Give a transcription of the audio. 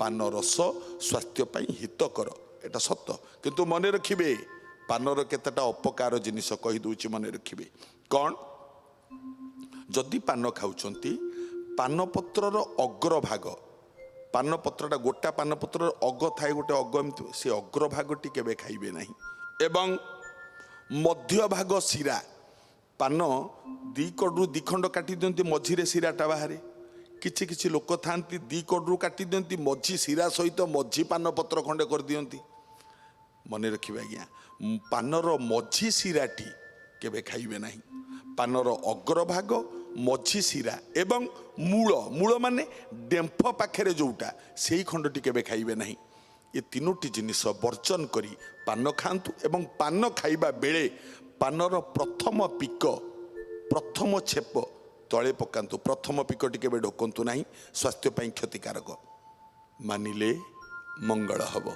पान रस स्वास्थ्य हितकर एटा सत्य किंतु मन रखिए पानर केतेटा अपकार जिनिस कहीदे मन रखिए कौन जदि पान खाऊंच पान पत्रर अग्रभाग पान पत्रटा गोटा पान पत्र अग थाए गोटे अग एमती से अग्रभागटी केबे खाइबे नहीं एवं मध्य भाग शिरा पान दी कड़ू दी खंड काटी दियंती मझिरे शिराटा बाहर किछि किछि लोक थांती दी कड़ू काटी दियंती मझी शिरा सहित मझी पान पत्र खंडे कर दियंती मन रखिए आज्ञा पानर मझी शिराटी केबे खाइबे नहीं पानर अग्रभाग मझी शिरा एवं मूल मूल माने डेम्फ पाखे जोटा से खंडटी केबे खाइबे नहीं ये तीनोटी जिनिस वर्जन करी पान खातु एवं पान खाइबा बेले पानर प्रथम पिक प्रथम छेप तले पकातु प्रथम पिकटी केबे ढोकंतु नहीं स्वास्थ्य क्षतिकारक मानिले मंगल हब।